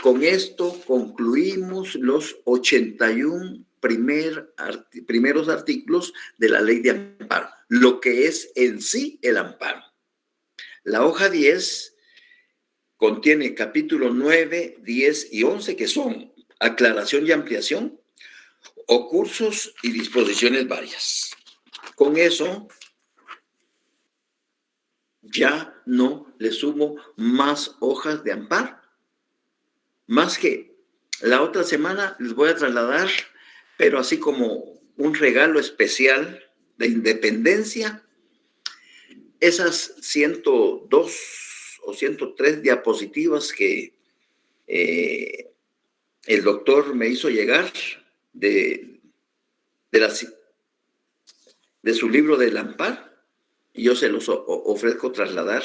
Con esto concluimos los 81 primeros artículos de la ley de amparo, lo que es en sí el amparo. La hoja 10 contiene capítulos 9, 10 y 11, que son aclaración y ampliación, o cursos y disposiciones varias. Con eso ya no le sumo más hojas de amparo. Más que la otra semana les voy a trasladar, pero así como un regalo especial de independencia, esas 102 o 103 diapositivas que el doctor me hizo llegar de su libro del amparo, y yo se los ofrezco trasladar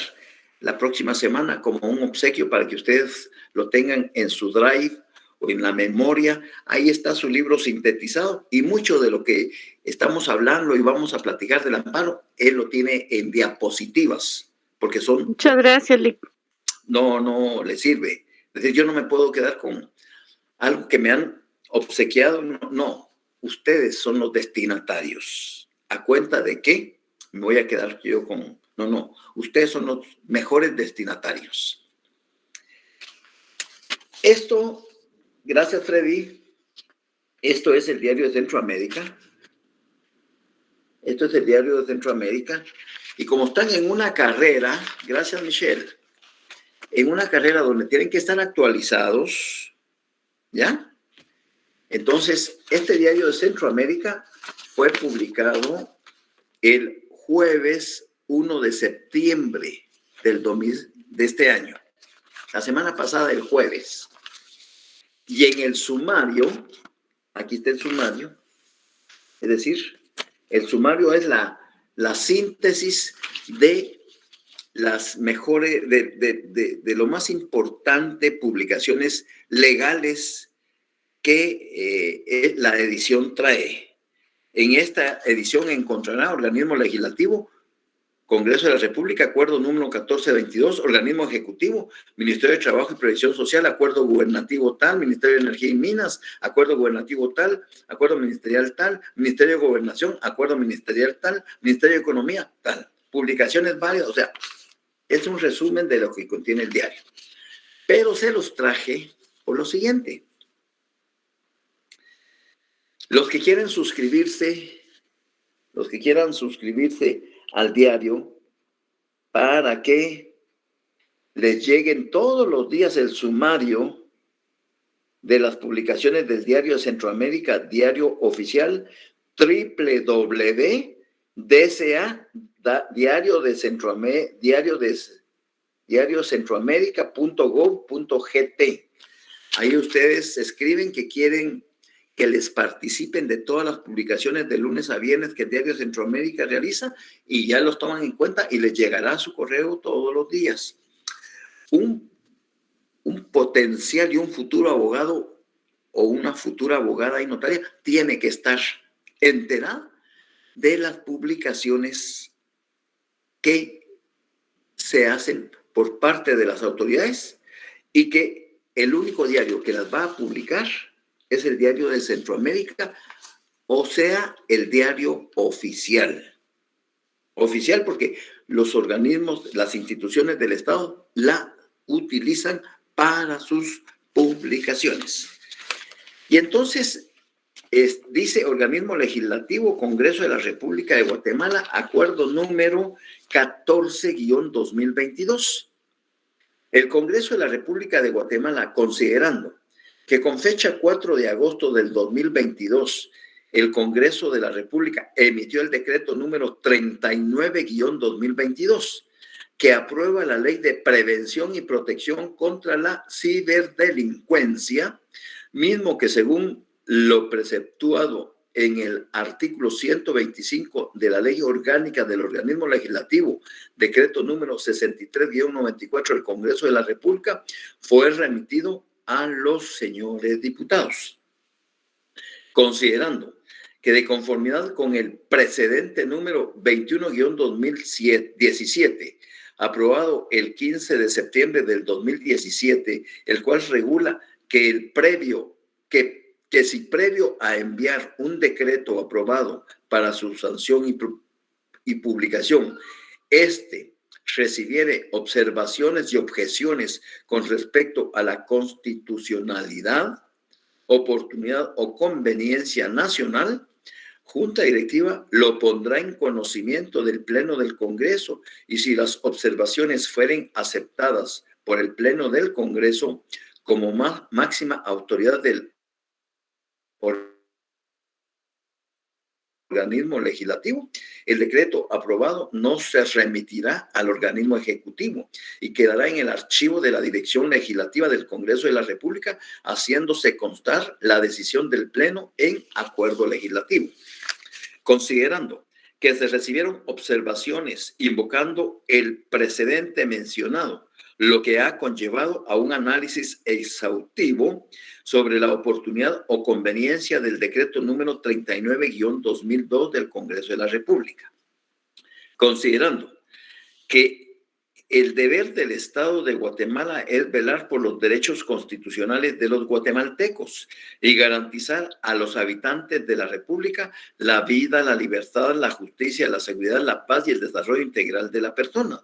la próxima semana como un obsequio para que ustedes lo tengan en su drive o en la memoria. Ahí está su libro sintetizado, y mucho de lo que estamos hablando y vamos a platicar del amparo, él lo tiene en diapositivas, porque son... Muchas gracias, Lic. No le sirve. Es decir, yo no me puedo quedar con algo que me han obsequiado. No, ustedes son los destinatarios. ¿A cuenta de qué me voy a quedar yo con...? No, ustedes son los mejores destinatarios. Esto, gracias, Freddy, esto es el Diario de Centroamérica. Esto es el Diario de Centroamérica. Y como están en una carrera, gracias, Michelle, en una carrera donde tienen que estar actualizados, ¿ya? Entonces, este Diario de Centroamérica fue publicado el jueves 1 de septiembre de este año. La semana pasada, el jueves. Y en el sumario, aquí está el sumario, es decir, el sumario es la síntesis de las mejores, de lo más importante, publicaciones legales que la edición trae. En esta edición encontrará organismo legislativo, Congreso de la República, acuerdo número 1422, organismo ejecutivo, Ministerio de Trabajo y Previsión Social, acuerdo gubernativo tal, Ministerio de Energía y Minas, acuerdo gubernativo tal, acuerdo ministerial tal, Ministerio de Gobernación, acuerdo ministerial tal, Ministerio de Economía tal. Publicaciones varias, o sea, es un resumen de lo que contiene el diario. Pero se los traje por lo siguiente. Los que quieran suscribirse al diario para que les lleguen todos los días el sumario de las publicaciones del Diario de Centroamérica, diario oficial, diariocentroamerica.gov.gt. Ahí ustedes escriben que quieren que les participen de todas las publicaciones de lunes a viernes que el Diario Centroamérica realiza, y ya los toman en cuenta y les llegará a su correo todos los días. Un potencial y un futuro abogado o una futura abogada y notaria tiene que estar enterada de las publicaciones que se hacen por parte de las autoridades, y que el único diario que las va a publicar es el Diario de Centroamérica, o sea, el diario oficial. Oficial porque los organismos, las instituciones del Estado la utilizan para sus publicaciones. Y entonces dice organismo legislativo, Congreso de la República de Guatemala, acuerdo número 14-2022. El Congreso de la República de Guatemala, considerando que con fecha 4 de agosto del 2022, el Congreso de la República emitió el decreto número 39-2022, que aprueba la Ley de Prevención y Protección contra la Ciberdelincuencia, mismo que según lo preceptuado en el artículo 125 de la Ley Orgánica del Organismo Legislativo, decreto número 63-94 del Congreso de la República, fue remitido a los señores diputados. Considerando que de conformidad con el precedente número 21-2017, aprobado el 15 de septiembre del 2017, el cual regula que si previo a enviar un decreto aprobado para su sanción y publicación, recibiere observaciones y objeciones con respecto a la constitucionalidad, oportunidad o conveniencia nacional, Junta Directiva lo pondrá en conocimiento del Pleno del Congreso y si las observaciones fueren aceptadas por el Pleno del Congreso como máxima autoridad del organismo legislativo, el decreto aprobado no se remitirá al organismo ejecutivo y quedará en el archivo de la Dirección Legislativa del Congreso de la República, haciéndose constar la decisión del Pleno en acuerdo legislativo. Considerando que se recibieron observaciones invocando el precedente mencionado, lo que ha conllevado a un análisis exhaustivo sobre la oportunidad o conveniencia del decreto número 39-2002 del Congreso de la República. Considerando que el deber del Estado de Guatemala es velar por los derechos constitucionales de los guatemaltecos y garantizar a los habitantes de la República la vida, la libertad, la justicia, la seguridad, la paz y el desarrollo integral de la persona.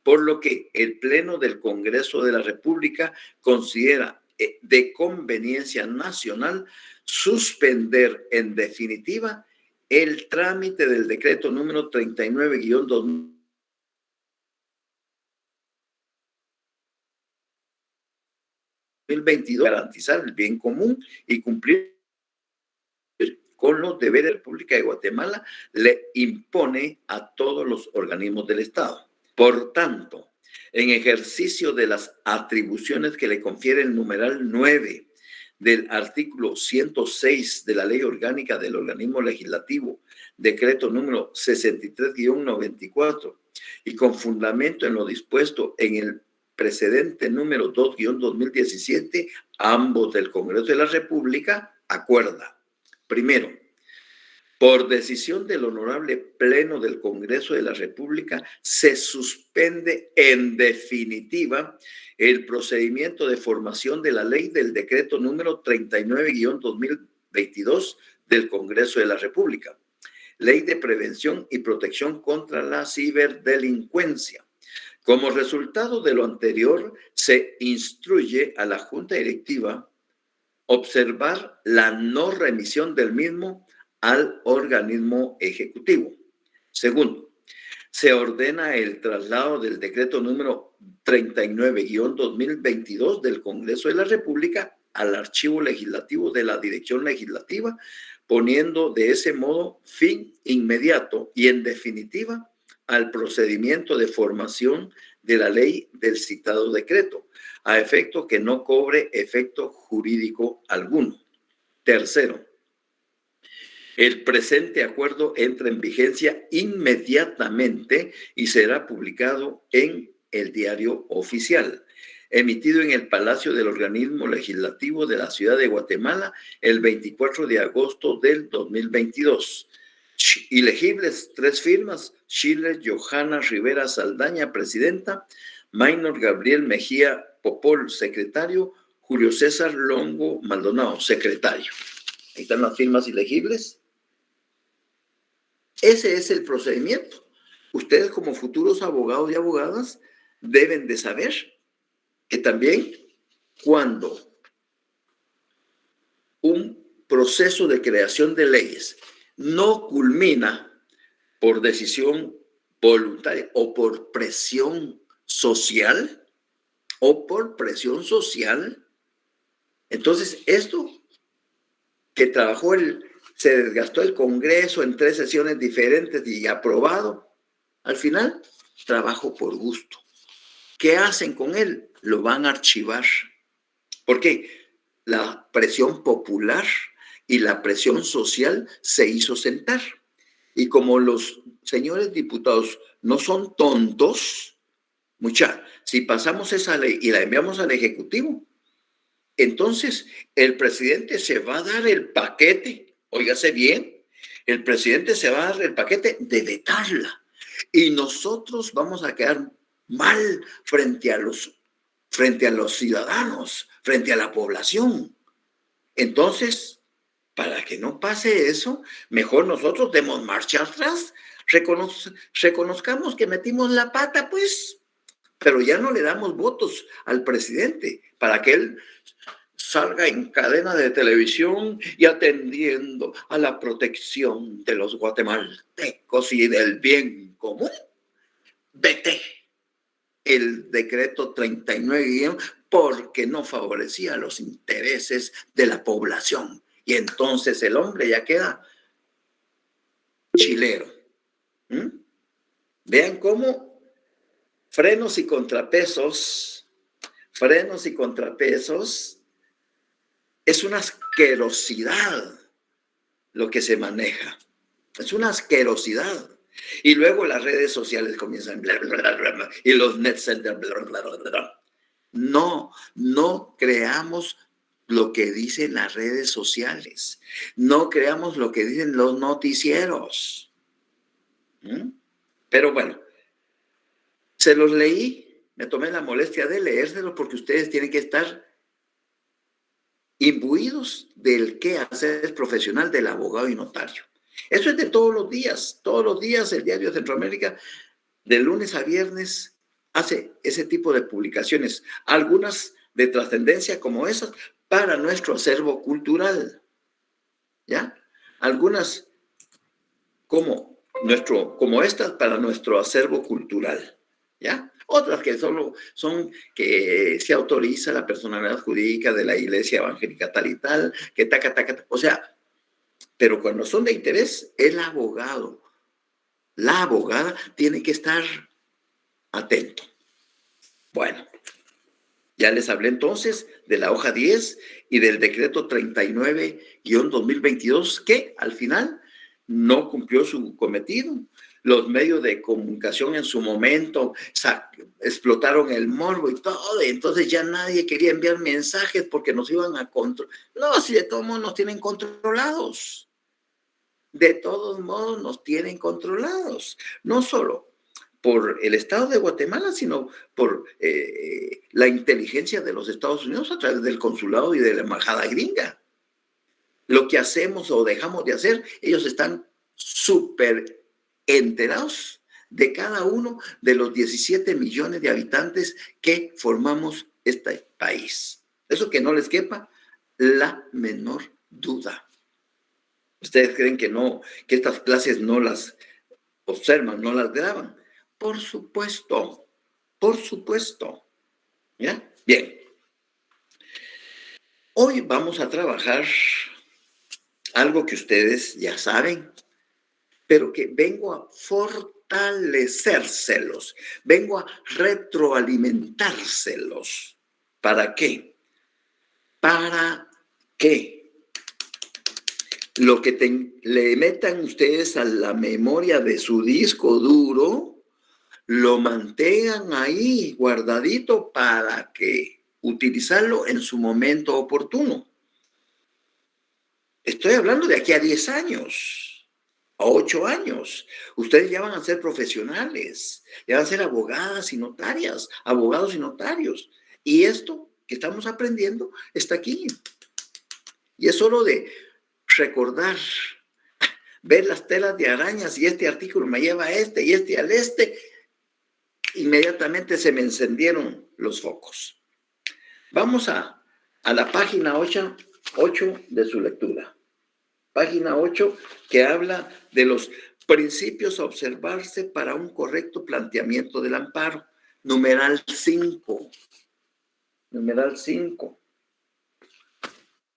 Por lo que el Pleno del Congreso de la República considera de conveniencia nacional suspender en definitiva el trámite del decreto número 39-2022 garantizar el bien común y cumplir con los deberes de la República de Guatemala le impone a todos los organismos del Estado. Por tanto, en ejercicio de las atribuciones que le confiere el numeral 9 del artículo 106 de la Ley Orgánica del Organismo Legislativo, decreto número 63-94, y con fundamento en lo dispuesto en el precedente número 2-2017, ambos del Congreso de la República, acuerda. Primero, por decisión del Honorable Pleno del Congreso de la República, se suspende en definitiva el procedimiento de formación de la ley del decreto número 39-2022 del Congreso de la República, Ley de Prevención y Protección contra la Ciberdelincuencia. Como resultado de lo anterior, se instruye a la Junta Directiva observar la no remisión del mismo al organismo ejecutivo. Segundo, se ordena el traslado del decreto número 39-2022 del Congreso de la República al archivo legislativo de la Dirección Legislativa, poniendo de ese modo fin inmediato y en definitiva al procedimiento de formación de la ley del citado decreto, a efecto que no cobre efecto jurídico alguno. Tercero, el presente acuerdo entra en vigencia inmediatamente y será publicado en el Diario Oficial, emitido en el Palacio del Organismo Legislativo de la Ciudad de Guatemala el 24 de agosto del 2022. Elegibles 3 firmas: Schiller Johanna Rivera Saldaña, presidenta; Maynor Gabriel Mejía Popol, secretario; Julio César Longo Maldonado, secretario. Ahí están las firmas ilegibles. Ese es el procedimiento. Ustedes, como futuros abogados y abogadas, deben de saber que también cuando un proceso de creación de leyes no culmina por decisión voluntaria o por presión social, entonces esto que se desgastó el Congreso en 3 sesiones diferentes y aprobado, al final, trabajo por gusto. ¿Qué hacen con él? Lo van a archivar. ¿Por qué? La presión popular y la presión social se hizo sentar. Y como los señores diputados no son tontos, si pasamos esa ley y la enviamos al Ejecutivo, entonces el presidente se va a dar el paquete, óigase bien, el presidente se va a dar el paquete de vetarla. Y nosotros vamos a quedar mal frente a los ciudadanos, frente a la población. Entonces, para que no pase eso, mejor nosotros demos marcha atrás, reconozcamos que metimos la pata, pues, pero ya no le damos votos al presidente para que él salga en cadena de televisión y atendiendo a la protección de los guatemaltecos y del bien común. Vete el decreto 39 porque no favorecía los intereses de la población. Y entonces el hombre ya queda chilero. Vean cómo frenos y contrapesos es una asquerosidad lo que se maneja. Es una asquerosidad. Y luego las redes sociales comienzan bla, bla, bla, bla, y los net centers bla, bla, bla, bla. No creamos lo que dicen las redes sociales. No creamos lo que dicen los noticieros. Pero bueno, se los leí, me tomé la molestia de leérselos porque ustedes tienen que estar imbuidos del quehacer profesional del abogado y notario. Eso es de todos los días el Diario de Centroamérica, de lunes a viernes, hace ese tipo de publicaciones, algunas de trascendencia como esas, para nuestro acervo cultural, ¿ya? Algunas como estas para nuestro acervo cultural, ¿ya? Otras que solo son que se autoriza la personalidad jurídica de la Iglesia Evangélica tal y tal, que taca, o sea, pero cuando son de interés, el abogado, la abogada tiene que estar atento. Bueno, ya les hablé entonces de la hoja 10 y del decreto 39-2022 que al final no cumplió su cometido. Los medios de comunicación en su momento explotaron el morbo y todo, y entonces ya nadie quería enviar mensajes porque nos iban a controlar. No, si de todos modos nos tienen controlados. De todos modos nos tienen controlados. No solo por el Estado de Guatemala, sino por la inteligencia de los Estados Unidos a través del consulado y de la embajada gringa. Lo que hacemos o dejamos de hacer, ellos están súper enterados de cada uno de los 17 millones de habitantes que formamos este país. Eso que no les quepa la menor duda. ¿Ustedes creen que no, que estas clases no las observan, no las graban? Por supuesto. ¿Ya? Bien. Hoy vamos a trabajar algo que ustedes ya saben, pero que vengo a fortalecérselos, vengo a retroalimentárselos. ¿Para qué? Para que lo que le metan ustedes a la memoria de su disco duro, lo mantengan ahí guardadito para que utilizarlo en su momento oportuno. Estoy hablando de aquí a 10 años, a 8 años. Ustedes ya van a ser profesionales, ya van a ser abogadas y notarias, abogados y notarios. Y esto que estamos aprendiendo está aquí. Y es solo de recordar, ver las telas de arañas y este artículo me lleva a este y este al este. Inmediatamente se me encendieron los focos. Vamos a la página 8 de su lectura. Página 8 que habla de los principios a observarse para un correcto planteamiento del amparo. Numeral 5.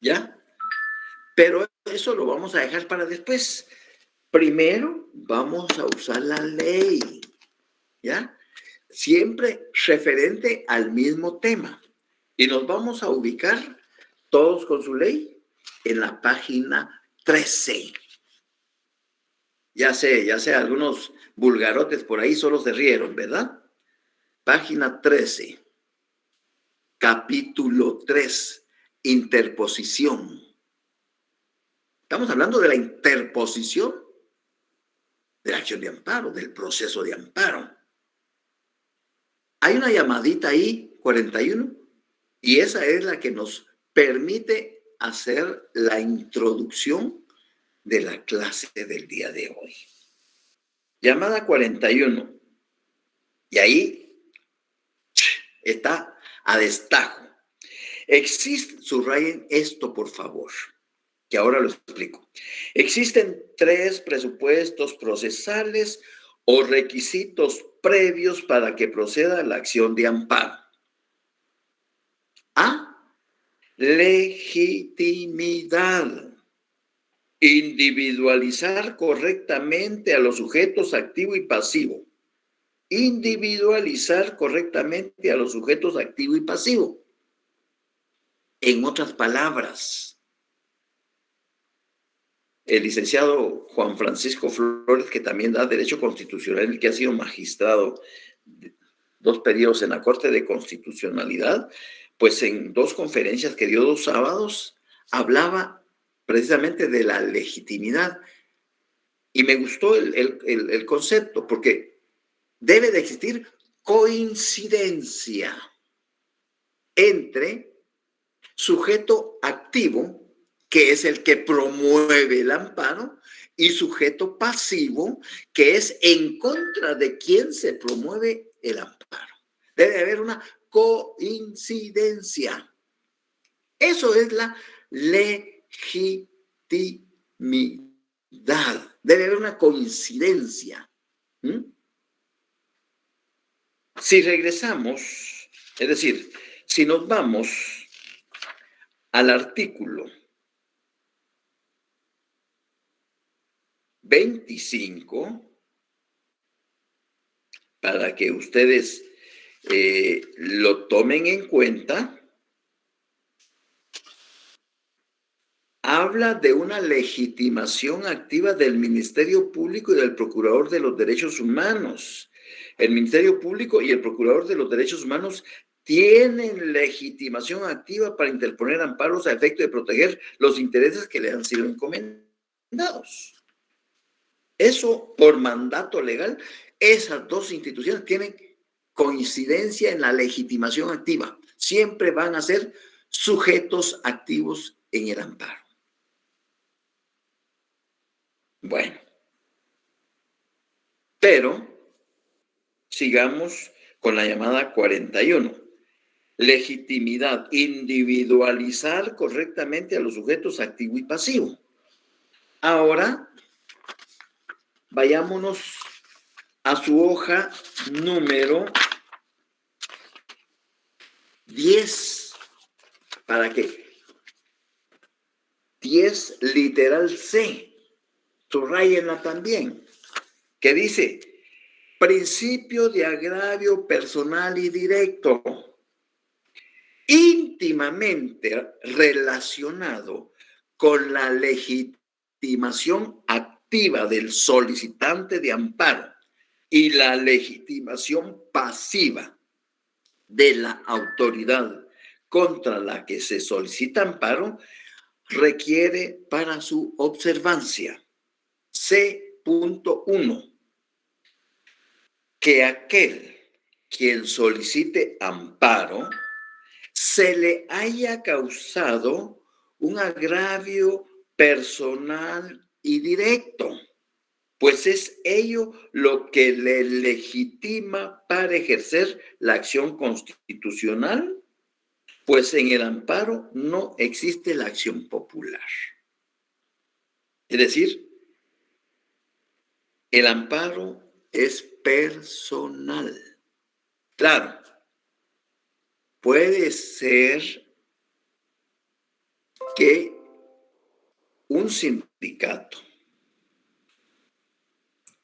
¿Ya? Pero eso lo vamos a dejar para después. Primero vamos a usar la ley. ¿Ya? Siempre referente al mismo tema. Y nos vamos a ubicar todos con su ley en la página 13. Ya sé, algunos vulgarotes por ahí solo se rieron, ¿verdad? Página 13. Capítulo 3. Interposición. Estamos hablando de la interposición de la acción de amparo, del proceso de amparo. Hay una llamadita ahí, 41, y esa es la que nos permite hacer la introducción de la clase del día de hoy. Llamada 41. Y ahí está a destajo. Subrayen esto, por favor, que ahora lo explico. Existen 3 presupuestos procesales o requisitos previos para que proceda la acción de amparo. A. Legitimidad. Individualizar correctamente a los sujetos activo y pasivo. Individualizar correctamente a los sujetos activo y pasivo. En otras palabras, el licenciado Juan Francisco Flores, que también da Derecho Constitucional y que ha sido magistrado 2 periodos en la Corte de Constitucionalidad, pues en 2 conferencias que dio 2 sábados, hablaba precisamente de la legitimidad. Y me gustó el concepto, porque debe de existir coincidencia entre sujeto activo, que es el que promueve el amparo, y sujeto pasivo, que es en contra de quien se promueve el amparo. Debe haber una coincidencia. Eso es la legitimidad. Debe haber una coincidencia. Si regresamos, es decir, si nos vamos al artículo 25, para que ustedes lo tomen en cuenta, habla de una legitimación activa del Ministerio Público y del Procurador de los Derechos Humanos. El Ministerio Público y el Procurador de los Derechos Humanos tienen legitimación activa para interponer amparos a efecto de proteger los intereses que le han sido encomendados. Eso, por mandato legal, esas 2 instituciones tienen coincidencia en la legitimación activa. Siempre van a ser sujetos activos en el amparo. Bueno, pero sigamos con la llamada 41. Legitimidad, individualizar correctamente a los sujetos activo y pasivo. Ahora, vayámonos a su hoja número 10, para que 10 literal C, subrayenla también, que dice principio de agravio personal y directo, íntimamente relacionado con la legitimación activa del solicitante de amparo y la legitimación pasiva de la autoridad contra la que se solicita amparo, requiere para su observancia C.1 que aquel quien solicite amparo se le haya causado un agravio personal y directo, pues es ello lo que le legitima para ejercer la acción constitucional, pues en el amparo no existe la acción popular. Es decir, el amparo es personal. Claro, puede ser que un sindicato,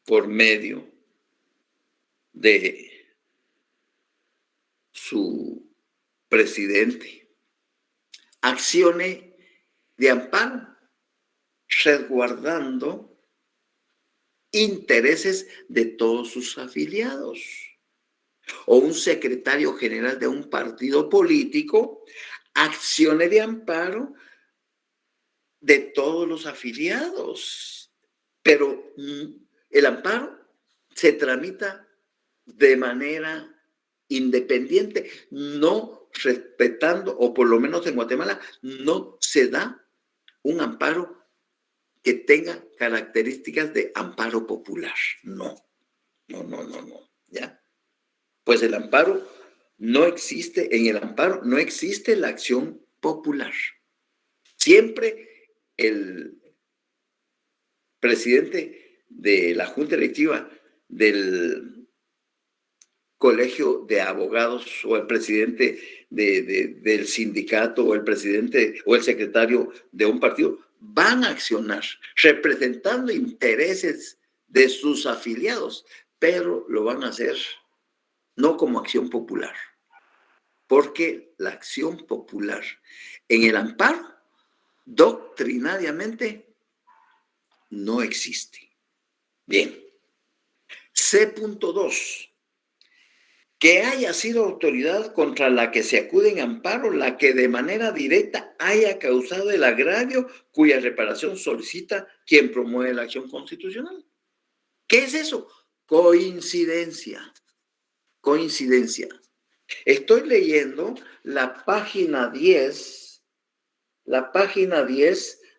por medio de su presidente, accione de amparo, resguardando intereses de todos sus afiliados. O un secretario general de un partido político accione de amparo de todos los afiliados. Pero el amparo se tramita de manera independiente, no respetando, o por lo menos en Guatemala, no se da un amparo que tenga características de amparo popular. No, ¿ya? Pues el amparo no existe, en el amparo no existe la acción popular. Siempre el presidente de la Junta Directiva del Colegio de Abogados o el presidente del sindicato o el presidente o el secretario de un partido van a accionar representando intereses de sus afiliados, pero lo van a hacer no como acción popular, porque la acción popular en el amparo doctrinariamente no existe. Bien. C.2. Que haya sido autoridad contra la que se acude en amparo la que de manera directa haya causado el agravio cuya reparación solicita quien promueve la acción constitucional. ¿Qué es eso? Coincidencia. Coincidencia. Estoy leyendo la página 10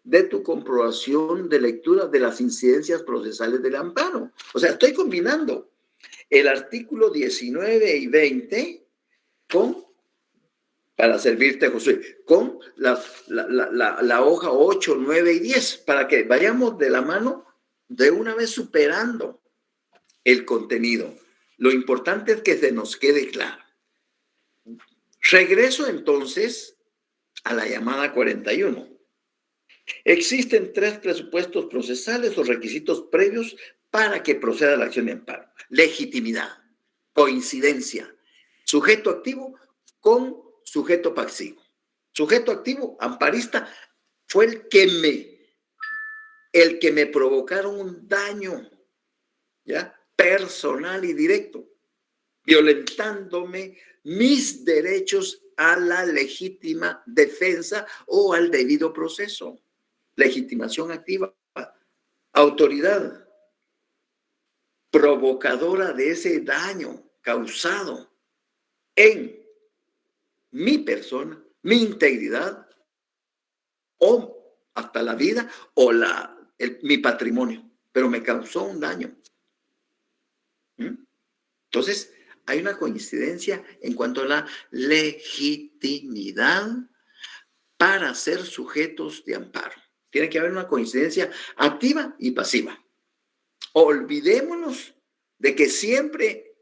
de tu comprobación de lectura de las incidencias procesales del amparo. O sea, estoy combinando el artículo 19 y 20 para servirte, José, con la hoja 8, 9 y 10, para que vayamos de la mano de una vez superando el contenido. Lo importante es que se nos quede claro. Regreso entonces a la llamada 41. Existen 3 presupuestos procesales o requisitos previos para que proceda la acción de amparo. Legitimidad, coincidencia, sujeto activo con sujeto pasivo. Sujeto activo, amparista, fue el que me provocaron un daño, ¿ya? Personal y directo, violentándome mis derechos a la legítima defensa o al debido proceso. Legitimación activa, autoridad provocadora de ese daño causado en mi persona, mi integridad o hasta la vida o mi patrimonio, pero me causó un daño. Entonces, hay una coincidencia en cuanto a la legitimidad para ser sujetos de amparo. Tiene que haber una coincidencia activa y pasiva. Olvidémonos de que siempre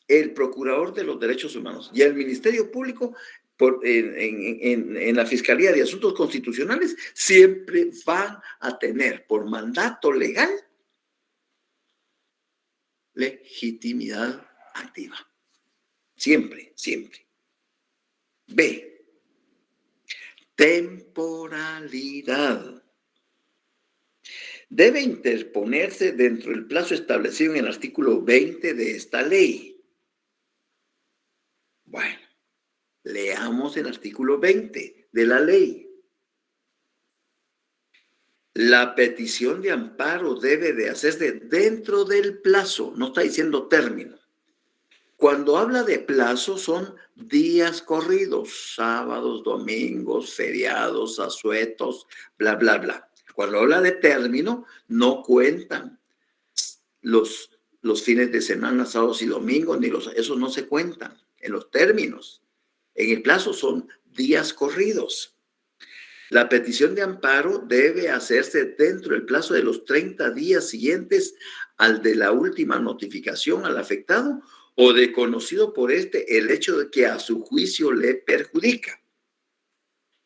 el Procurador de los Derechos Humanos y el Ministerio Público en la Fiscalía de Asuntos Constitucionales siempre van a tener por mandato legal legitimidad activa. Siempre, siempre. B. Temporalidad. Debe interponerse dentro del plazo establecido en el artículo 20 de esta ley. Bueno, leamos el artículo 20 de la ley. La petición de amparo debe de hacerse dentro del plazo, no está diciendo término. Cuando habla de plazo son días corridos, sábados, domingos, feriados, asuetos, bla, bla, bla. Cuando habla de término, no cuentan los fines de semana, sábados y domingos, esos no se cuentan en los términos. En el plazo son días corridos. La petición de amparo debe hacerse dentro del plazo de los 30 días siguientes al de la última notificación al afectado o de conocido por este el hecho de que a su juicio le perjudica.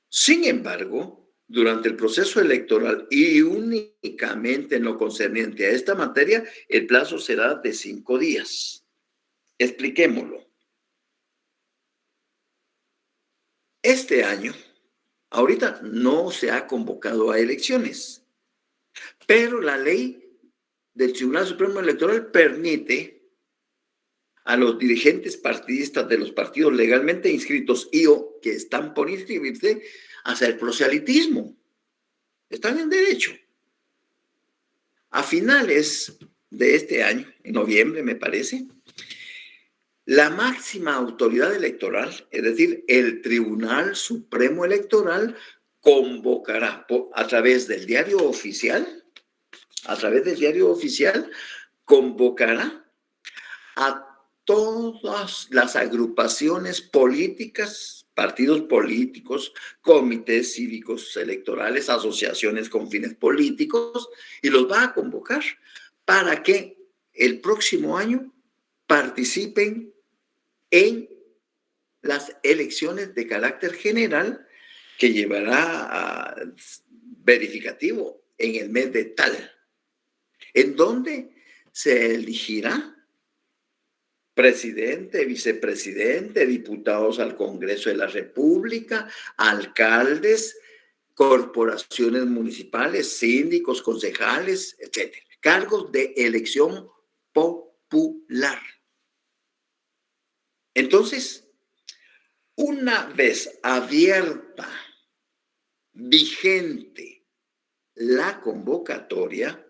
Sin embargo, durante el proceso electoral y únicamente en lo concerniente a esta materia, el plazo será de 5 días. Expliquémoslo. Este año, ahorita no se ha convocado a elecciones, pero la ley del Tribunal Supremo Electoral permite a los dirigentes partidistas de los partidos legalmente inscritos y o que están por inscribirse a hacer proselitismo. Están en derecho. A finales de este año, en noviembre me parece, La máxima autoridad electoral, es decir, el Tribunal Supremo Electoral, convocará a través del diario oficial, convocará a todas las agrupaciones políticas, partidos políticos, comités cívicos electorales, asociaciones con fines políticos, y los va a convocar para que el próximo año participen en las elecciones de carácter general que llevará a verificativo en el mes de tal, en donde se elegirá presidente, vicepresidente, diputados al Congreso de la República, alcaldes, corporaciones municipales, síndicos, concejales, etcétera. Cargos de elección popular. Entonces, una vez abierta, vigente la convocatoria,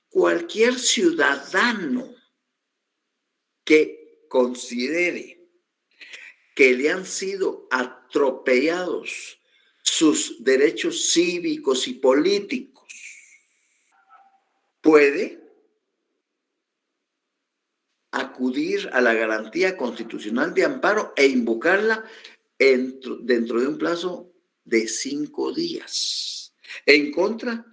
cualquier ciudadano que considere que le han sido atropellados sus derechos cívicos y políticos puede acudir a la garantía constitucional de amparo e invocarla dentro de un plazo de 5 días en contra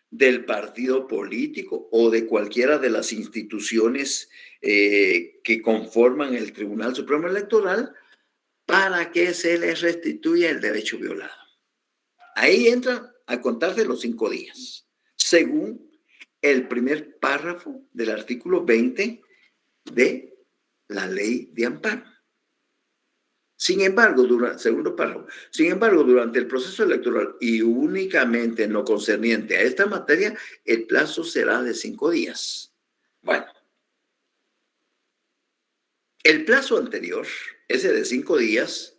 del partido político o de cualquiera de las instituciones que conforman el Tribunal Supremo Electoral para que se les restituya el derecho violado. Ahí entra a contarse los 5 días, según el primer párrafo del artículo 20 de la ley de amparo. Sin embargo, durante el proceso electoral y únicamente en lo concerniente a esta materia, el plazo será de 5 días. Bueno, el plazo anterior, ese de 5 días,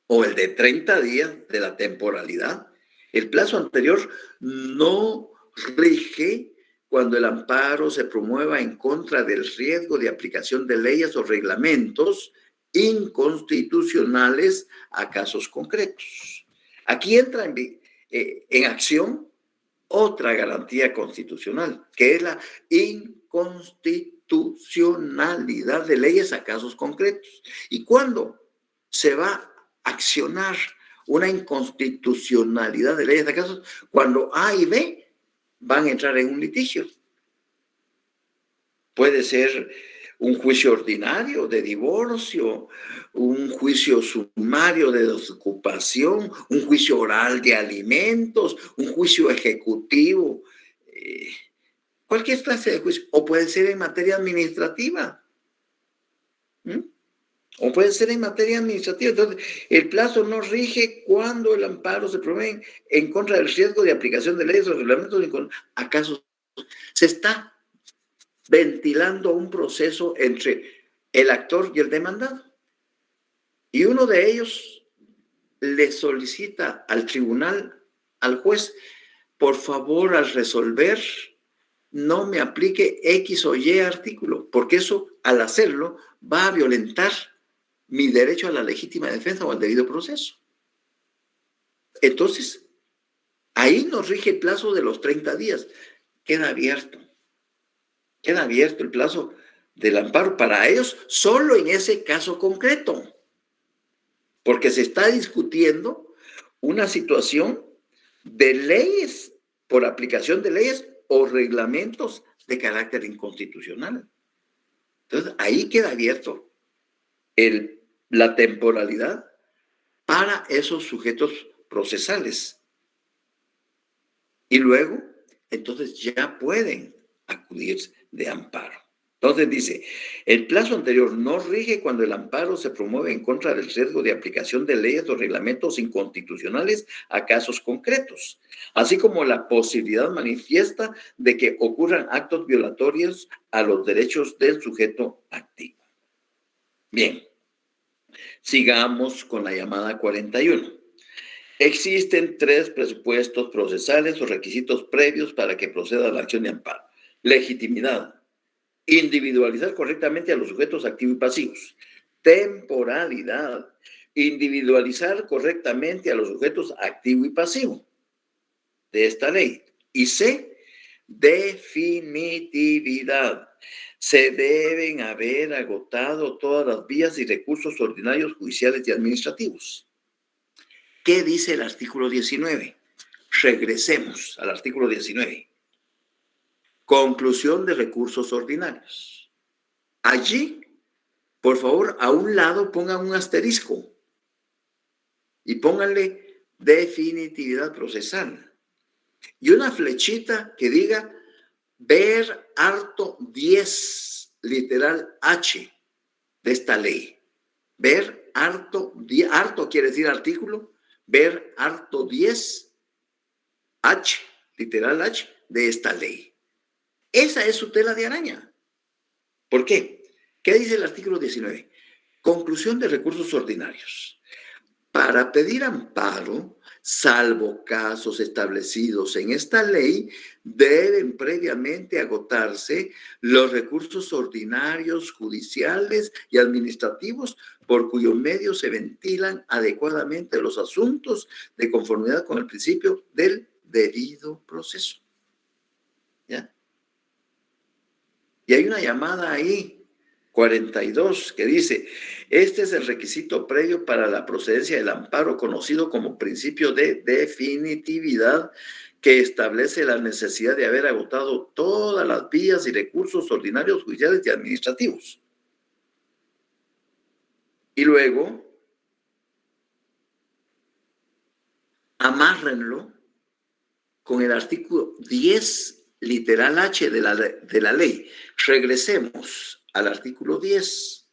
o el de 30 días de la temporalidad, el plazo anterior no rige cuando el amparo se promueva en contra del riesgo de aplicación de leyes o reglamentos inconstitucionales a casos concretos. Aquí entra en acción otra garantía constitucional, que es la inconstitucionalidad de leyes a casos concretos. ¿Y cuándo se va a accionar una inconstitucionalidad de leyes a casos? Cuando A y B van a entrar en un litigio. Puede ser un juicio ordinario de divorcio, un juicio sumario de desocupación, un juicio oral de alimentos, un juicio ejecutivo, cualquier clase de juicio, o puede ser en materia administrativa. O puede ser en materia administrativa. Entonces, el plazo no rige cuando el amparo se promueve en contra del riesgo de aplicación de leyes o reglamentos. ¿Acaso se está ventilando un proceso entre el actor y el demandado? Y uno de ellos le solicita al tribunal, al juez, por favor, al resolver, no me aplique X o Y artículo, porque eso, al hacerlo, va a violentar mi derecho a la legítima defensa o al debido proceso. Entonces, ahí nos rige el plazo de los 30 días. Queda abierto el plazo del amparo para ellos solo en ese caso concreto, porque se está discutiendo una situación de leyes, por aplicación de leyes o reglamentos de carácter inconstitucional. Entonces, ahí queda abierto la temporalidad para esos sujetos procesales. Y luego, entonces ya pueden acudir de amparo. Entonces dice, el plazo anterior no rige cuando el amparo se promueve en contra del riesgo de aplicación de leyes o reglamentos inconstitucionales a casos concretos, así como la posibilidad manifiesta de que ocurran actos violatorios a los derechos del sujeto activo. Bien, sigamos con la llamada 41. Existen 3 presupuestos procesales o requisitos previos para que proceda la acción de amparo. Legitimidad. Individualizar correctamente a los sujetos activos y pasivos. temporalidad, individualizar correctamente a los sujetos activo y pasivo de esta ley. Y C, definitividad. Se deben haber agotado todas las vías y recursos ordinarios, judiciales y administrativos. ¿Qué dice el artículo 19? Regresemos al artículo 19. Conclusión de recursos ordinarios. Allí, por favor, a un lado pongan un asterisco y pónganle definitividad procesal. Y una flechita que diga ver harto 10, literal H, de esta ley. Ver harto, harto quiere decir artículo, ver harto 10, H, literal H, de esta ley. Esa es su tela de araña. ¿Por qué? ¿Qué dice el artículo 19? Conclusión de recursos ordinarios. Para pedir amparo, salvo casos establecidos en esta ley, deben previamente agotarse los recursos ordinarios, judiciales y administrativos por cuyo medio se ventilan adecuadamente los asuntos de conformidad con el principio del debido proceso. ¿Ya? Y hay una llamada ahí, 42, que dice, este es el requisito previo para la procedencia del amparo conocido como principio de definitividad, que establece la necesidad de haber agotado todas las vías y recursos ordinarios, judiciales y administrativos. Y luego, amárrenlo con el artículo 10, literal H de la ley. Regresemos al artículo 10.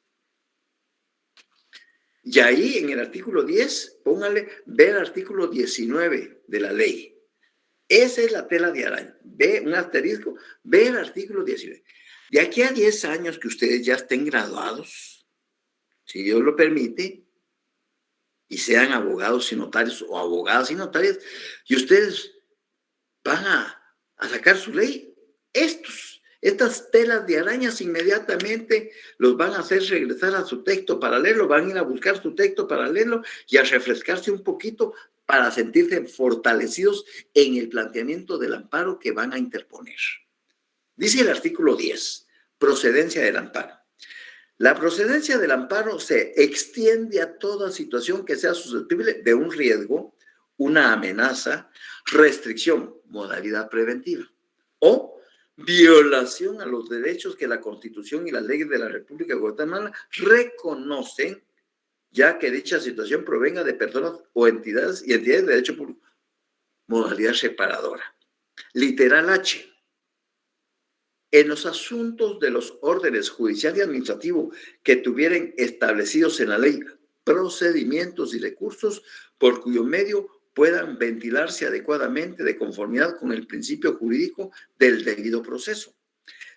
Y ahí en el artículo 10, póngale ver artículo 19 de la ley. Esa es la tela de araña. Ve un asterisco, ve el artículo 19. De aquí a 10 años que ustedes ya estén graduados, si Dios lo permite, y sean abogados y notarios o abogadas y notarias, y ustedes van a sacar su ley, estas telas de arañas inmediatamente los van a hacer regresar a su texto paralelo, van a ir a buscar su texto paralelo y a refrescarse un poquito para sentirse fortalecidos en el planteamiento del amparo que van a interponer. Dice el artículo 10, procedencia del amparo. La procedencia del amparo se extiende a toda situación que sea susceptible de un riesgo, una amenaza, restricción, modalidad preventiva, o violación a los derechos que la Constitución y las leyes de la República de Guatemala reconocen, ya que dicha situación provenga de personas o entidades de derecho público. Modalidad separadora. Literal H. En los asuntos de los órdenes judicial y administrativo que tuvieran establecidos en la ley procedimientos y recursos por cuyo medio puedan ventilarse adecuadamente de conformidad con el principio jurídico del debido proceso.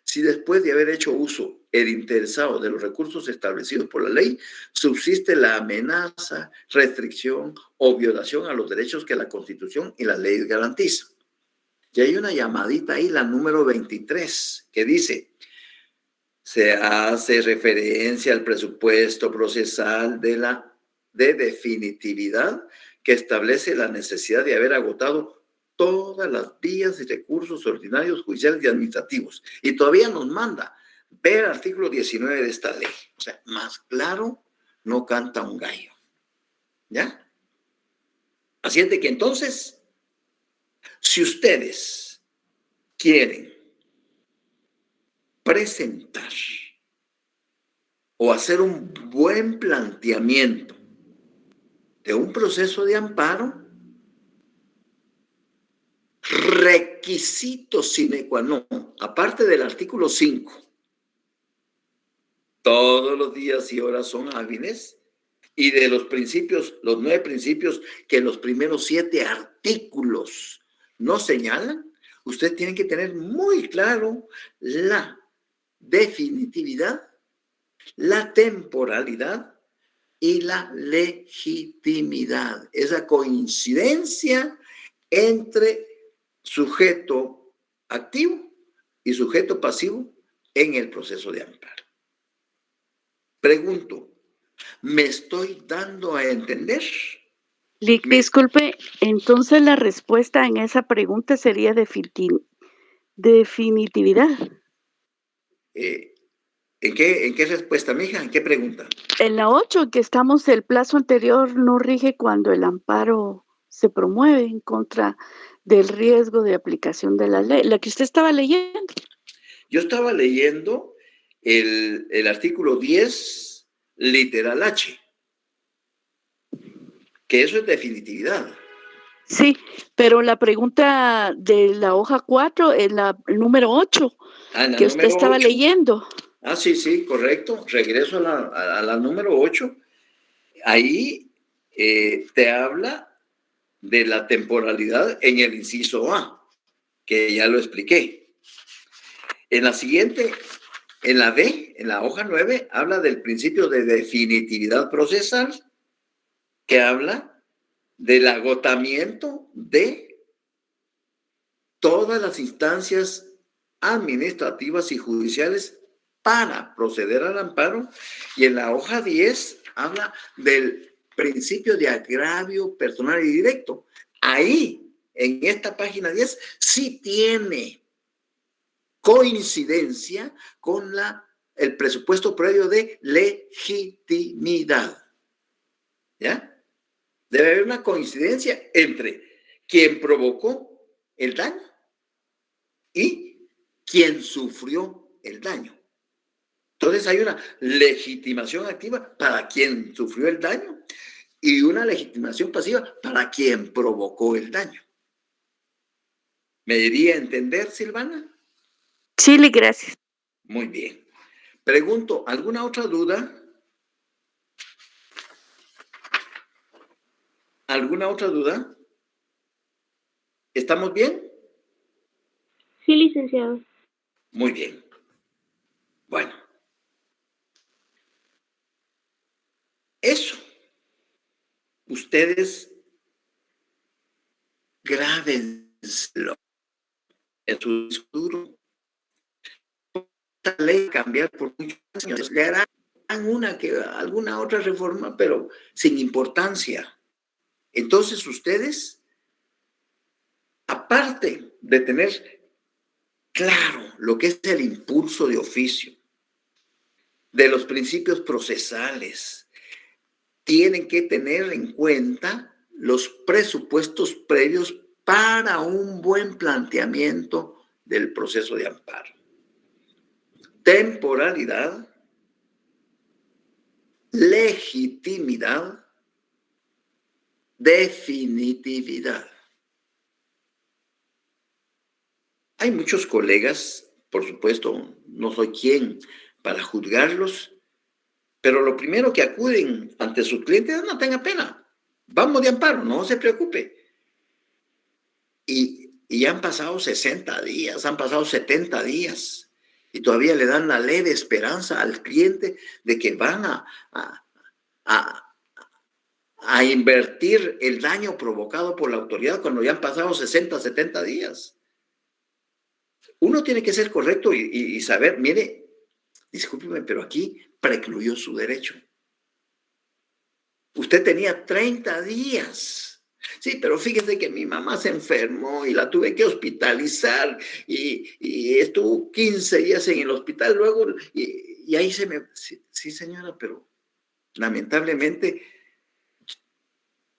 Si después de haber hecho uso el interesado de los recursos establecidos por la ley, subsiste la amenaza, restricción o violación a los derechos que la Constitución y las leyes garantizan. Y hay una llamadita ahí, la número 23, que dice, se hace referencia al presupuesto procesal de definitividad que establece la necesidad de haber agotado todas las vías y recursos ordinarios, judiciales y administrativos. Y todavía nos manda ver el artículo 19 de esta ley. O sea, más claro no canta un gallo. ¿Ya? Así es de que entonces, si ustedes quieren presentar o hacer un buen planteamiento de un proceso de amparo, requisito sine qua non, aparte del artículo 5, todos los días y horas son hábiles, y de los principios, los 9 principios que los primeros 7 artículos no señalan, usted tiene que tener muy claro la definitividad, la temporalidad y la legitimidad, esa coincidencia entre sujeto activo y sujeto pasivo en el proceso de amparo. Pregunto, ¿Me estoy dando a entender? Me- Disculpe, entonces la respuesta en esa pregunta sería definitividad. eh, ¿en qué respuesta, mija? ¿En qué pregunta? En la 8 que estamos, el plazo anterior no rige cuando el amparo se promueve en contra del riesgo de aplicación de la ley, la que usted estaba leyendo. Yo estaba leyendo el artículo 10, literal H, que eso es definitividad. Sí, pero la pregunta de la hoja 4 es el número 8 En la que usted número estaba 8. leyendo. Sí, correcto. Regreso a la número 8. Ahí te habla de la temporalidad en el inciso A, que ya lo expliqué. En la siguiente, en la D, en la hoja 9, habla del principio de definitividad procesal, que habla del agotamiento de todas las instancias administrativas y judiciales para proceder al amparo. Y en la hoja 10 habla del principio de agravio personal y directo. Ahí, en esta página 10, sí tiene coincidencia con el presupuesto previo de legitimidad. ¿Ya? Debe haber una coincidencia entre quien provocó el daño y quien sufrió el daño. Entonces hay una legitimación activa para quien sufrió el daño y una legitimación pasiva para quien provocó el daño. ¿Me diría entender, Silvana? Chile, gracias. Muy bien. Pregunto, ¿alguna otra duda? ¿Alguna otra duda? ¿Estamos bien? Sí, licenciado. Muy bien. Bueno. Eso. Ustedes grábenselo en su disco. Esta ley cambiar por muchos años. Le harán alguna otra reforma, pero sin importancia. Entonces ustedes, aparte de tener claro lo que es el impulso de oficio, de los principios procesales, tienen que tener en cuenta los presupuestos previos para un buen planteamiento del proceso de amparo. Temporalidad, legitimidad, definitividad. Hay muchos colegas, por supuesto, no soy quien para juzgarlos, pero lo primero que acuden ante su cliente es: no tenga pena, vamos de amparo, no se preocupe. Y han pasado 60 días, han pasado 70 días, y todavía le dan la leve esperanza al cliente de que van a invertir el daño provocado por la autoridad cuando ya han pasado 60, 70 días. Uno tiene que ser correcto y saber, mire, discúlpeme, pero aquí precluyó su derecho. Usted tenía 30 días. Sí, pero fíjese que mi mamá se enfermó y la tuve que hospitalizar y estuvo 15 días en el hospital luego y ahí se me... Sí, señora, pero lamentablemente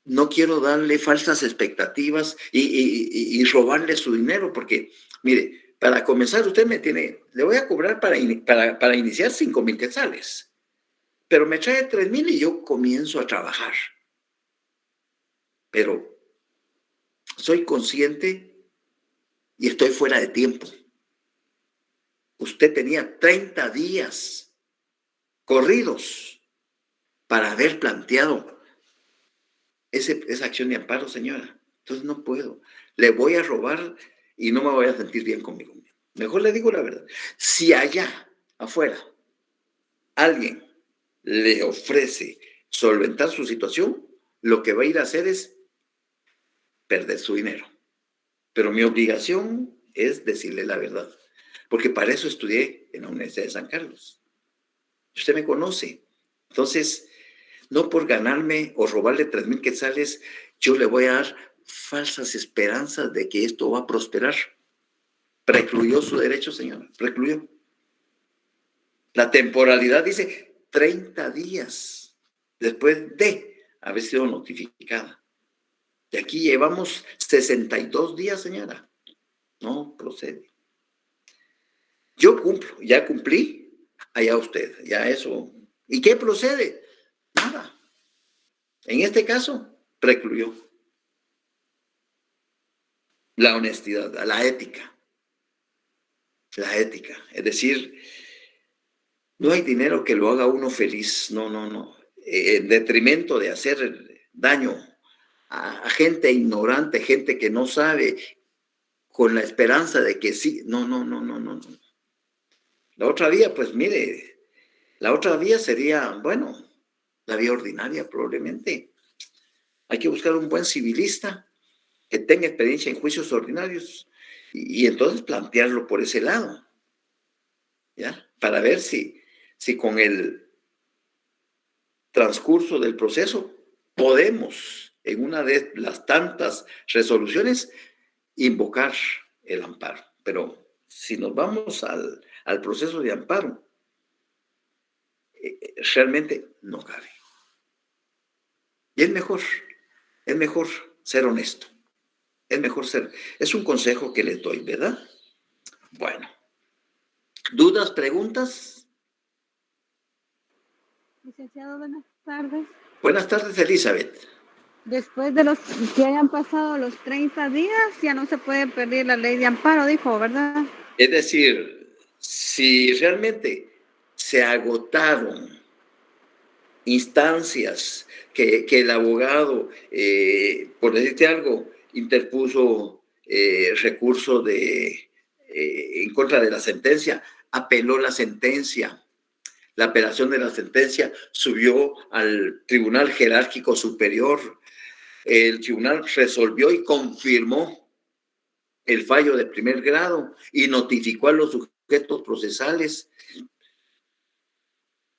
no quiero darle falsas expectativas y robarle su dinero porque, mire, para comenzar usted le voy a cobrar para iniciar 5,000 quetzales, pero me trae 3,000 y yo comienzo a trabajar. Pero soy consciente y estoy fuera de tiempo. Usted tenía 30 días corridos para haber planteado esa acción de amparo, señora. Entonces no puedo. Le voy a robar y no me voy a sentir bien conmigo mismo. Mejor le digo la verdad. Si allá afuera alguien le ofrece solventar su situación, lo que va a ir a hacer es perder su dinero. Pero mi obligación es decirle la verdad, porque para eso estudié en la Universidad de San Carlos. Usted me conoce. Entonces, no por ganarme o robarle 3,000 quetzales, yo le voy a dar falsas esperanzas de que esto va a prosperar. Precluyó su derecho, señora, precluyó. La temporalidad dice 30 días después de haber sido notificada. De aquí llevamos 62 días, señora. No procede. Yo cumplo, ya cumplí, allá usted, ya eso. ¿Y qué procede? Nada. En este caso, precluyó. La honestidad, la ética. La ética. Es decir, no hay dinero que lo haga uno feliz. No, no, no. En detrimento de hacer daño a gente ignorante, gente que no sabe, con la esperanza de que sí. No, no, no, no, no, no. La otra vía, pues mire, la otra vía sería, bueno, la vía ordinaria probablemente. Hay que buscar un buen civilista que tenga experiencia en juicios ordinarios y entonces plantearlo por ese lado, ¿ya? Para ver si con el transcurso del proceso podemos, en una de las tantas resoluciones, invocar el amparo. Pero si nos vamos al proceso de amparo, realmente no cabe. Y es mejor ser honesto. Es un consejo que les doy, ¿verdad? Bueno. ¿Dudas, preguntas? Licenciado, buenas tardes. Buenas tardes, Elizabeth. Después de los que hayan pasado los 30 días, ya no se puede pedir la ley de amparo, dijo, ¿verdad? Es decir, si realmente se agotaron instancias que el abogado, por decirte algo, interpuso recurso en contra de la sentencia, apeló la sentencia, la apelación de la sentencia subió al Tribunal Jerárquico Superior, el tribunal resolvió y confirmó el fallo de primer grado y notificó a los sujetos procesales.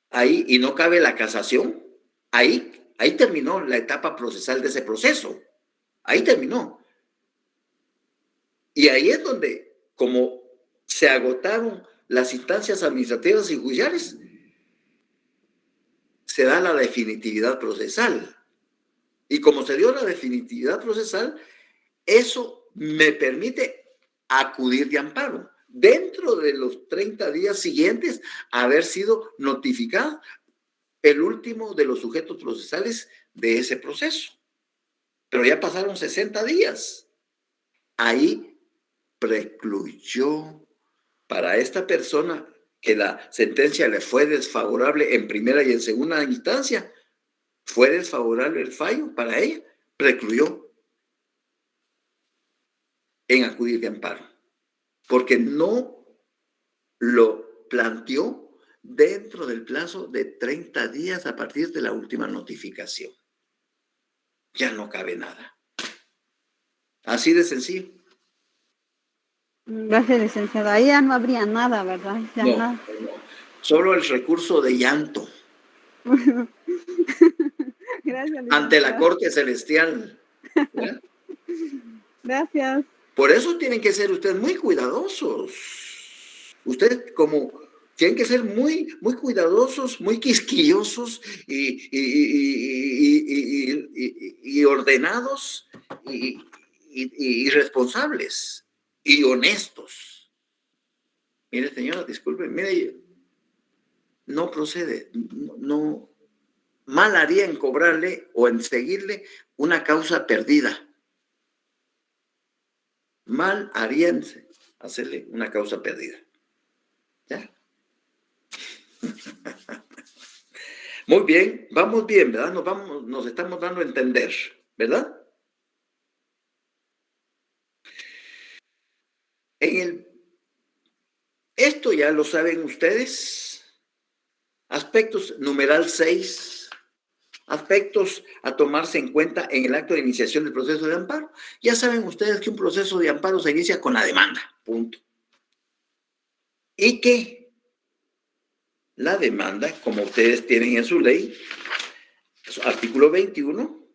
Ahí, y no cabe la casación, ahí terminó la etapa procesal de ese proceso. Ahí terminó. Y ahí es donde, como se agotaron las instancias administrativas y judiciales, se da la definitividad procesal. Y como se dio la definitividad procesal, eso me permite acudir de amparo dentro de los 30 días siguientes a haber sido notificado el último de los sujetos procesales de ese proceso. Pero ya pasaron 60 días. Ahí precluyó para esta persona que la sentencia le fue desfavorable en primera y en segunda instancia. Fue desfavorable el fallo para ella. Precluyó en acudir de amparo. Porque no lo planteó dentro del plazo de 30 días a partir de la última notificación. Ya no cabe nada. Así de sencillo. Gracias, licenciado. Ahí ya no habría nada, ¿verdad? Ya No, nada. no. Solo el recurso de llanto Gracias, ante la licenciado. Corte Celestial. ¿Ya? Gracias. Por eso tienen que ser ustedes muy cuidadosos. Ustedes tienen que ser muy, muy cuidadosos, muy quisquillosos y ordenados y responsables y honestos. Mire, señora, disculpe, mire, no procede, no, mal haría en cobrarle o en seguirle una causa perdida. Mal haría en hacerle una causa perdida. ¿Ya? Muy bien, vamos bien, ¿verdad? Nos estamos dando a entender, ¿verdad? Esto ya lo saben ustedes. Aspectos, numeral 6, aspectos a tomarse en cuenta en el acto de iniciación del proceso de amparo. Ya saben ustedes que un proceso de amparo se inicia con la demanda, punto. Y que la demanda, como ustedes tienen en su ley, Artículo 21,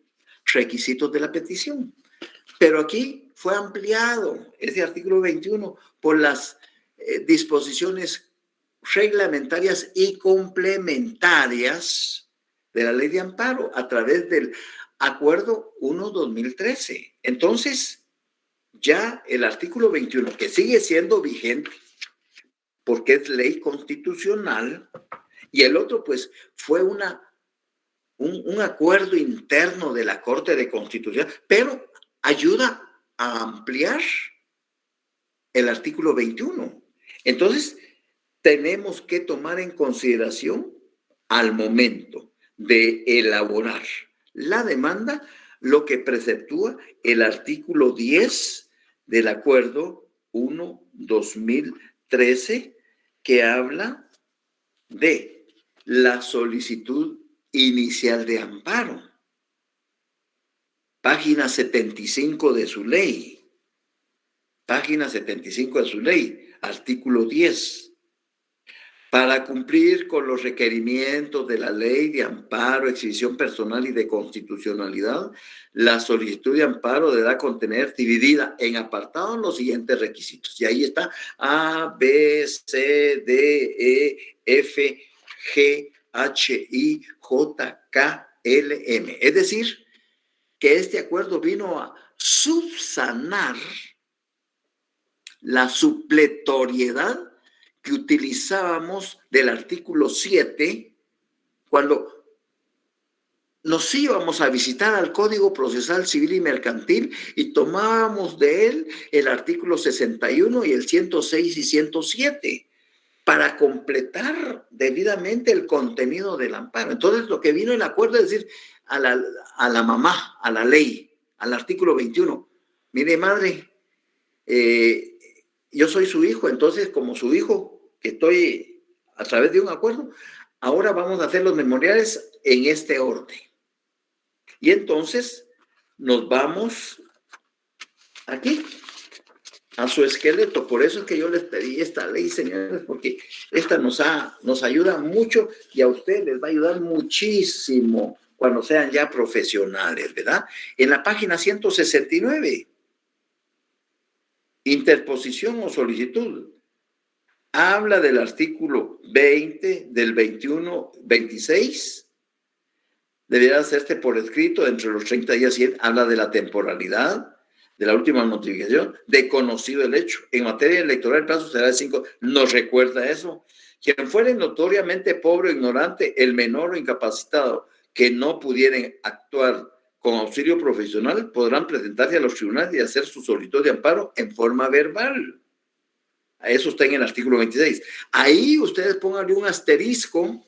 requisitos de la petición. Pero aquí fue ampliado ese artículo 21 por las disposiciones reglamentarias y complementarias de la ley de amparo a través del Acuerdo 1-2013. Entonces, ya el artículo 21, que sigue siendo vigente porque es ley constitucional, y el otro, pues, fue un acuerdo interno de la Corte de Constitución, pero ayuda a ampliar el artículo 21. Entonces, tenemos que tomar en consideración al momento de elaborar la demanda lo que preceptúa el artículo 10 del Acuerdo 1-2013, que habla de la solicitud inicial de amparo. Página 75 de su ley. Página 75 de su ley, artículo 10. Para cumplir con los requerimientos de la ley de amparo, exhibición personal y de constitucionalidad, la solicitud de amparo deberá contener, dividida en apartados, los siguientes requisitos. Y ahí está A, B, C, D, E, F, G, H, I, J, K, L, M. Es decir, que este acuerdo vino a subsanar la supletoriedad que utilizábamos del artículo 7 cuando nos íbamos a visitar al Código Procesal Civil y Mercantil y tomábamos de él el artículo 61 y el 106 y 107 para completar debidamente el contenido del amparo. Entonces, lo que vino el acuerdo es decir a la mamá, a la ley, al artículo 21, mire, madre, yo soy su hijo, entonces como su hijo, que estoy a través de un acuerdo, ahora vamos a hacer los memoriales en este orden. Y entonces nos vamos aquí a su esqueleto. Por eso es que yo les pedí esta ley, señores, porque esta nos ayuda mucho y a ustedes les va a ayudar muchísimo cuando sean ya profesionales, ¿verdad? En la página 169, interposición o solicitud. Habla del artículo 20, del 21, 26. Deberá hacerse por escrito entre los 30 días siguientes. Habla de la temporalidad, de la última notificación, de conocido el hecho. En materia electoral, el plazo será de 5. ¿Nos recuerda eso? Quien fuere notoriamente pobre o ignorante, el menor o incapacitado, que no pudieran actuar con auxilio profesional, podrán presentarse a los tribunales y hacer su solicitud de amparo en forma verbal. Eso está en el artículo 26. Ahí ustedes pónganle un asterisco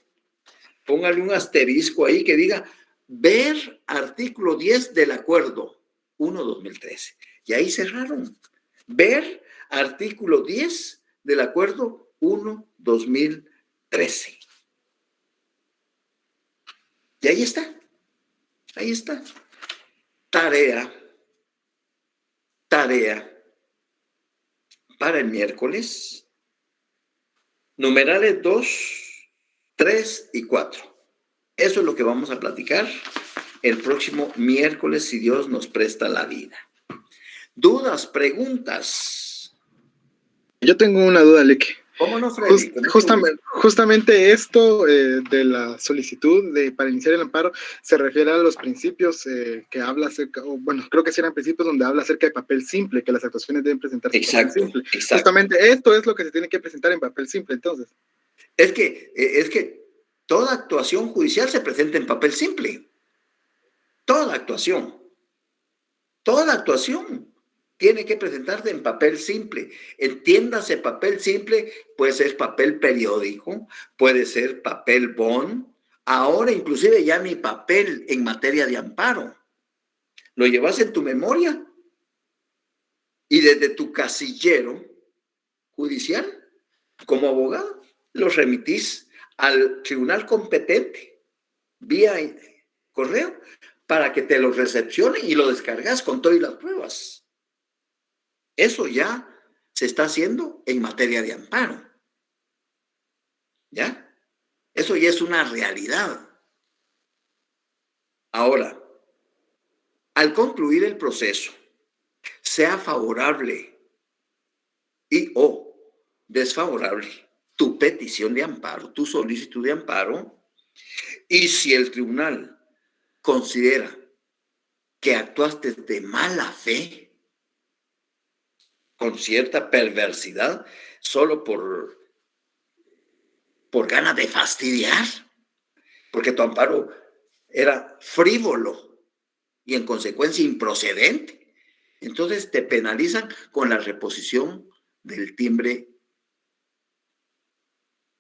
ahí que diga ver artículo 10 del acuerdo 1-2013. Y ahí cerraron. Ver artículo 10 del acuerdo 1-2013. Y ahí está. Ahí está. Tarea para el miércoles. Numerales 2, 3 y 4. Eso es lo que vamos a platicar el próximo miércoles, si Dios nos presta la vida. ¿Dudas, preguntas? Yo tengo una duda, Leque. ¿Cómo no, Freddy? Justamente esto de la solicitud para iniciar el amparo se refiere a los principios que habla acerca, o bueno, creo que sí eran principios donde habla acerca de papel simple, que las actuaciones deben presentarse en papel simple. Exacto. Justamente esto es lo que se tiene que presentar en papel simple, entonces. Es que toda actuación judicial se presenta en papel simple. Toda actuación tiene que presentarse en papel simple. Entiéndase, papel simple puede ser papel periódico, puede ser papel bond. Ahora inclusive ya mi papel en materia de amparo. Lo llevas en tu memoria y desde tu casillero judicial, como abogado, lo remitís al tribunal competente vía correo para que te lo recepcionen y lo descargas con todas las pruebas. Eso ya se está haciendo en materia de amparo. ¿Ya? Eso ya es una realidad. Ahora, al concluir el proceso, sea favorable y o desfavorable tu petición de amparo, tu solicitud de amparo, y si el tribunal considera que actuaste de mala fe, con cierta perversidad, solo por ganas de fastidiar, porque tu amparo era frívolo y en consecuencia improcedente, entonces te penalizan con la reposición del timbre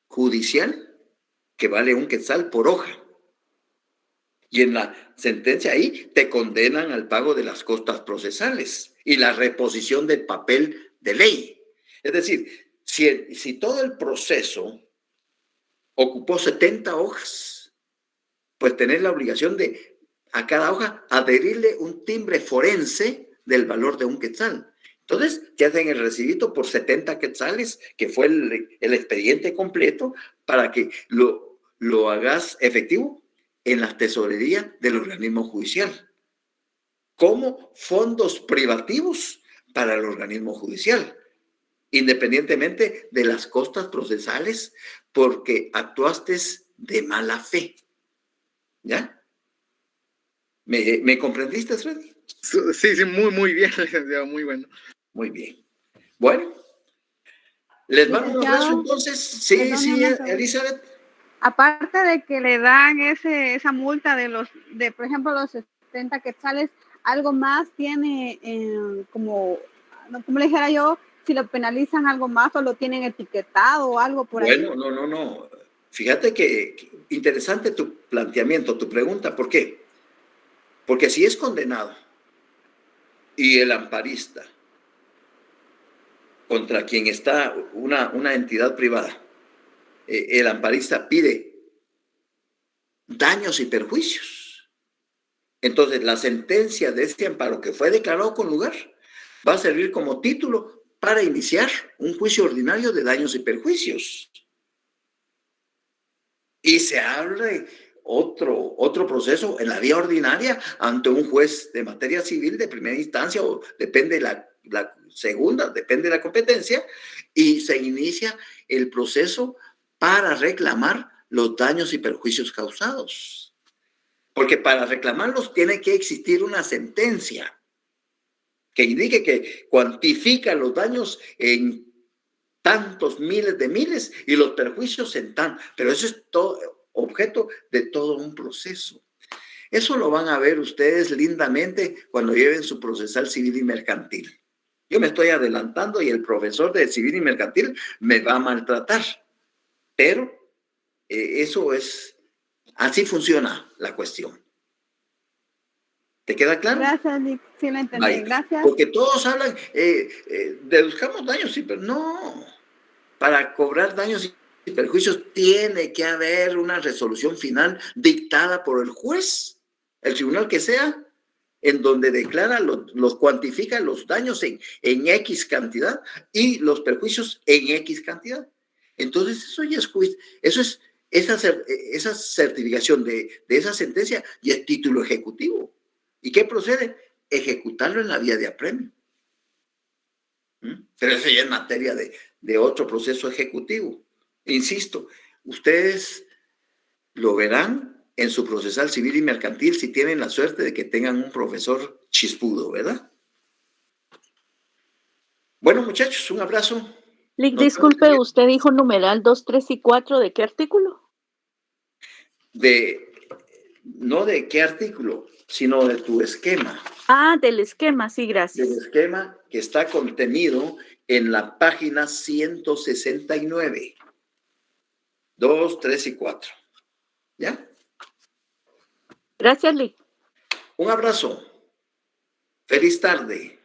judicial, que vale 1 quetzal por hoja. Y en la sentencia ahí te condenan al pago de las costas procesales y la reposición del papel de ley. Es decir, si todo el proceso ocupó 70 hojas, pues tenés la obligación de a cada hoja adherirle un timbre forense del valor de 1 quetzal. Entonces, te hacen el recibito por 70 quetzales, que fue el expediente completo, para que lo hagas efectivo en la tesorería del organismo judicial, como fondos privativos para el organismo judicial, independientemente de las costas procesales, porque actuaste de mala fe. ¿Ya? ¿Me comprendiste, Freddy? Sí, muy bien, licenciado, muy bueno. Muy bien. Bueno, les mando un abrazo entonces. Sí, Elizabeth. Aparte de que le dan esa multa de por ejemplo, los 70 quetzales, algo más tiene como le dijera yo, si lo penalizan algo más o lo tienen etiquetado o algo por ahí. Bueno, no. Fíjate que interesante tu planteamiento, tu pregunta. ¿Por qué? Porque si es condenado y el amparista contra quien está una entidad privada, el amparista pide daños y perjuicios. Entonces, la sentencia de este amparo que fue declarado con lugar va a servir como título para iniciar un juicio ordinario de daños y perjuicios. Y se abre otro proceso en la vía ordinaria ante un juez de materia civil de primera instancia, o depende la segunda, depende de la competencia, y se inicia el proceso para reclamar los daños y perjuicios causados. Porque para reclamarlos tiene que existir una sentencia que indique que cuantifica los daños en tantos miles de miles y los perjuicios en tan. Pero eso es todo objeto de todo un proceso. Eso lo van a ver ustedes lindamente cuando lleven su procesal civil y mercantil. Yo me estoy adelantando y el profesor de civil y mercantil me va a maltratar. Pero eso es, así funciona la cuestión. ¿Te queda claro? Gracias, Nick. Sí, lo entendí. Vaya, gracias. porque todos hablan, deduzcamos daños, sí, pero no. Para cobrar daños y perjuicios tiene que haber una resolución final dictada por el juez, el tribunal que sea, en donde declara, los cuantifica los daños en X cantidad y los perjuicios en X cantidad. Entonces, eso ya es juicio, eso es esa certificación de esa sentencia y es título ejecutivo. ¿Y qué procede? Ejecutarlo en la vía de apremio. Pero eso ya es materia de otro proceso ejecutivo. Insisto, ustedes lo verán en su procesal civil y mercantil si tienen la suerte de que tengan un profesor chispudo, ¿verdad? Bueno, muchachos, un abrazo. Lick, disculpe, usted dijo numeral 2, 3 y 4, ¿de qué artículo? No de qué artículo, sino de tu esquema. Ah, del esquema, sí, gracias. Del esquema que está contenido en la página 169. 2, 3 y 4. ¿Ya? Gracias, Lick. Un abrazo. Feliz tarde.